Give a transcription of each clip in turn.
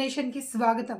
Nation కి స్వాగతం.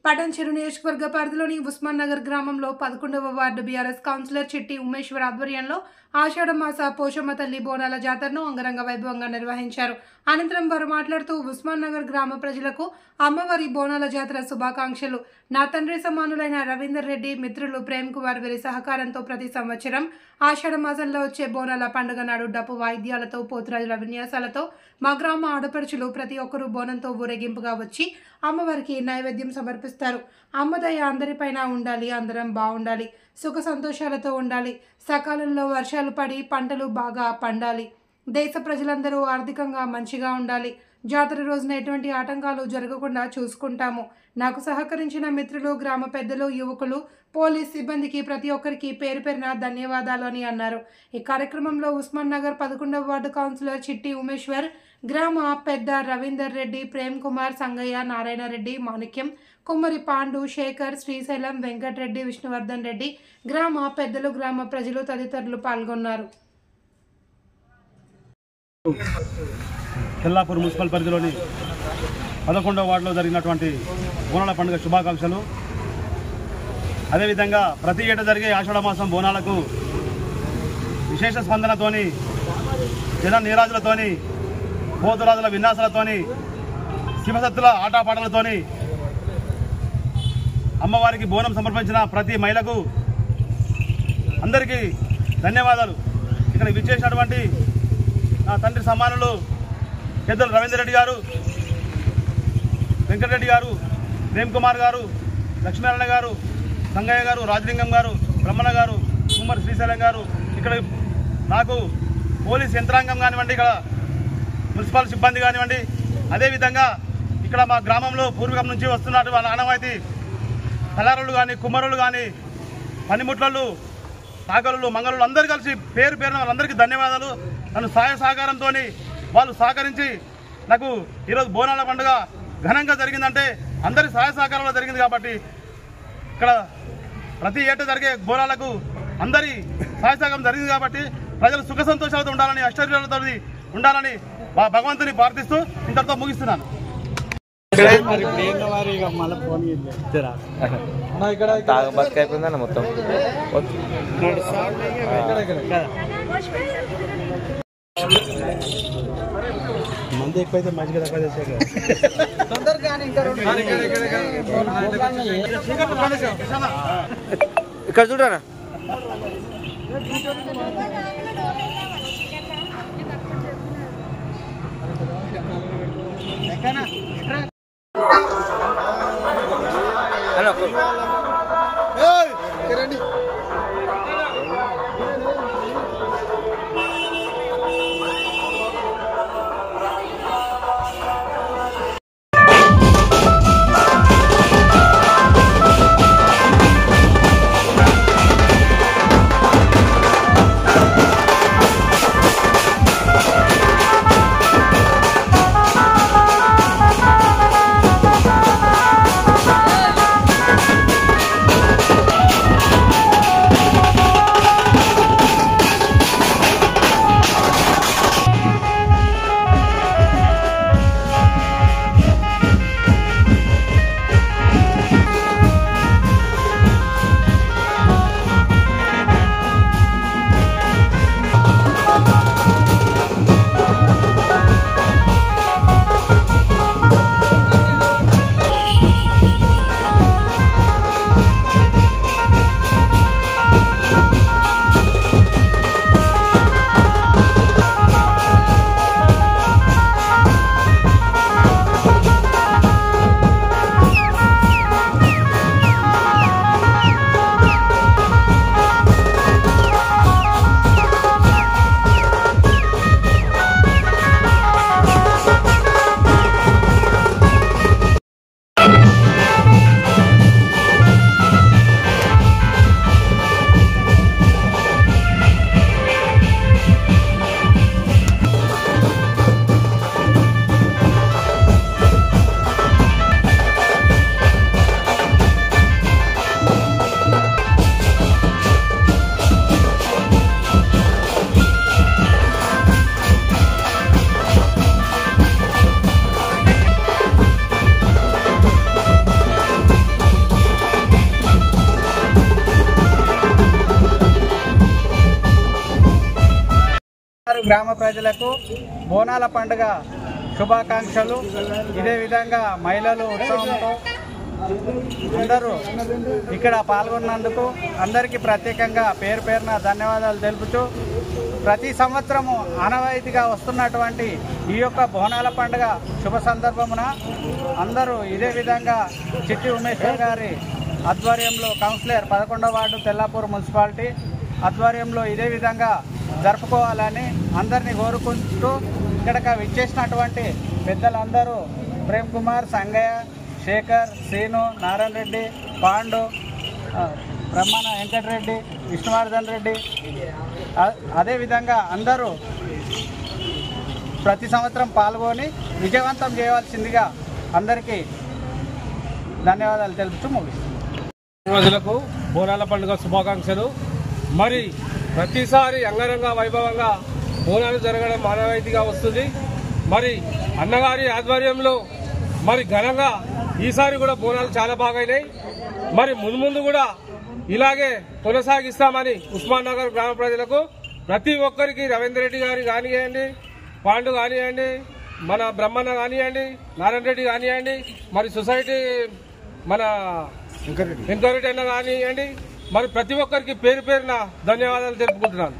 పటాన్చెరు నియోజకవర్గ పరిధిలోని ఉస్మాన్ నగర్ గ్రామంలో 11వ వార్డు బీఆర్ఎస్ కౌన్సిలర్ చిట్టి ఉమేశ్వర్ ఆధ్వర్యంలో ఆషాఢ మాస పోషమ్మ తల్లి బోనాల జాతరను అంగరంగ వైభవంగా నిర్వహించారు. అనంతరం వారు మాట్లాడుతూ ఉస్మాన్ నగర్ గ్రామ ప్రజలకు అమ్మవారి బోనాల జాతర శుభాకాంక్షలు. నా తండ్రి సమానులైన రవీందర్ రెడ్డి మిత్రులు ప్రేమ్ కుమార్ వీరి సహకారంతో ప్రతి సంవత్సరం ఆషాఢ మాసంలో వచ్చే బోనాల పండుగ నాడు డప్పు వాయిద్యాలతో పోతురాజుల విన్యాసాలతో మా గ్రామ ఆడపడుచులు ప్రతి ఒక్కరూ బోనంతో ఊరేగింపుగా వచ్చి అమ్మవారికి నైవేద్యం సమర్పిస్తారు. అమ్మదయ అందరిపైన ఉండాలి, అందరం బాగుండాలి, సుఖ సంతోషాలతో ఉండాలి, సకాలంలో వర్షాలు పడి పంటలు బాగా పండాలి, దేశ ప్రజలందరూ ఆర్థికంగా మంచిగా ఉండాలి, జాతర రోజున ఎటువంటి ఆటంకాలు జరగకుండా చూసుకుంటాము. నాకు సహకరించిన మిత్రులు, గ్రామ పెద్దలు, యువకులు, పోలీస్ సిబ్బందికి ప్రతి ఒక్కరికి పేరు పేరున ధన్యవాదాలు అని అన్నారు. ఈ కార్యక్రమంలో ఉస్మాన్ నగర్ 11వ వార్డు కౌన్సిలర్ చిట్టి ఉమేశ్వర్, గ్రామ పెద్ద రవీందర్ రెడ్డి, ప్రేమ్ కుమార్, సంగయ్య, నారాయణ రెడ్డి, మాణిక్యం, కుమ్మరి పాండు, శేఖర్, శ్రీశైలం, వెంకటరెడ్డి, విష్ణువర్ధన్ రెడ్డి, గ్రామ పెద్దలు, గ్రామ ప్రజలు తదితరులు పాల్గొన్నారు. తెల్లాపూర్ మున్సిపల్ పరిధిలోని 11వ వార్డులో జరిగినటువంటి బోనాల పండుగ శుభాకాంక్షలు. అదేవిధంగా ప్రతి ఏటా జరిగే ఆషాఢ మాసం బోనాలకు విశేష స్పందనతోని, జన నీరాజులతోని, పోతురాజుల విన్యాసాలతోని, శివసత్తుల ఆటపాటలతోని అమ్మవారికి బోనం సమర్పించిన ప్రతి మహిళకు అందరికీ ధన్యవాదాలు. ఇక్కడ విచ్చేసినటువంటి నా తండ్రి సమానులు పెద్దలు రవీందర్ రెడ్డి గారు, వెంకటరెడ్డి గారు, ప్రేమ్ కుమార్ గారు, లక్ష్మీనారాయణ గారు, సంగయ్య గారు, రాజలింగం గారు, బ్రహ్మణ గారు, కుమ్మరి శ్రీశైలం గారు, ఇక్కడ నాకు పోలీస్ యంత్రాంగం కానివ్వండి, ఇక్కడ మున్సిపల్ సిబ్బంది కానివ్వండి, అదేవిధంగా ఇక్కడ మా గ్రామంలో పూర్వీకం నుంచి వస్తున్నటువంటి ఆనవాయితీ కళారులు కానీ, కుమ్మరులు కానీ, పనిముట్లలు, సాగరులు, మంగళులు అందరూ కలిసి పేరు పేరున వాళ్ళందరికీ ధన్యవాదాలు. నన్ను సహాయ సహకారంతో వాళ్ళు సహకరించి నాకు ఈరోజు బోనాల పండుగ ఘనంగా జరిగిందంటే అందరి సహాయ సహకారంలో జరిగింది. కాబట్టి ఇక్కడ ప్రతి ఏటా జరిగే బోనాలకు అందరి సహాయ సహకారం జరిగింది. కాబట్టి ప్రజలు సుఖ సంతోషాలతో ఉండాలని, ఐశ్వర్యాలతో ఉండాలని భగవంతుని ప్రార్థిస్తూ ఇంతటితో ముగిస్తున్నాను. మొత్తం మంది ఎక్కువైతే మంచిగా తక్కువ చేసే ఇక్కడ చూడరా గ్రామ ప్రజలకు బోనాల పండుగ శుభాకాంక్షలు. ఇదే విధంగా మహిళలు ఉత్సవంతో అందరూ ఇక్కడ పాల్గొన్నందుకు అందరికీ ప్రత్యేకంగా పేరు పేరున ధన్యవాదాలు తెలుపుతూ, ప్రతి సంవత్సరము ఆనవాయితీగా వస్తున్నటువంటి ఈ యొక్క బోనాల పండుగ శుభ సందర్భమున అందరూ ఇదే విధంగా చిట్టి ఉమేశ్వర్ గారి ఆధ్వర్యంలో కౌన్సిలర్ 11వ వార్డు తెల్లాపూర్ మున్సిపాలిటీ ఆధ్వర్యంలో ఇదే విధంగా జరుపుకోవాలని అందరినీ కోరుకుంటూ, ఇక్కడికి విచ్చేసినటువంటి పెద్దలందరూ ప్రేమ్ కుమార్, సంగయ్య, శేఖర్, శ్రీను, నారాయణ రెడ్డి, పాండు, బ్రహ్మణ వెంకటరెడ్డి, విష్ణువర్ధన్ రెడ్డి, అదేవిధంగా అందరూ ప్రతి సంవత్సరం పాల్గొని విజయవంతం చేయవలసిందిగా అందరికీ ధన్యవాదాలు తెలుపుతూ ముగిస్తున్నాను. ప్రజలకు బోనాల పండుగ శుభాకాంక్షలు. మరి ప్రతిసారి అంగరంగ వైభవంగా బోనాలు జరగడం ఆనవాయితీగా వస్తుంది. మరి అన్నగారి ఆధ్వర్యంలో మరి ఘనంగా ఈసారి కూడా బోనాలు చాలా బాగైనాయి. మరి ముందు కూడా ఇలాగే కొనసాగిస్తామని ఉస్మాన్ నగర్ గ్రామ ప్రజలకు ప్రతి ఒక్కరికి రవీందర్ రెడ్డి గారి కానివ్వండి, పాండు కానివ్వండి, మన బ్రహ్మన్న కానివ్వండి, నారాయణ రెడ్డి కానివ్వండి, మరి సొసైటీ మన వెంకరెడ్డి అన్న కానివ్వండి, మరి ప్రతి ఒక్కరికి పేరు పేరున ధన్యవాదాలు తెలుపుకుంటున్నాను.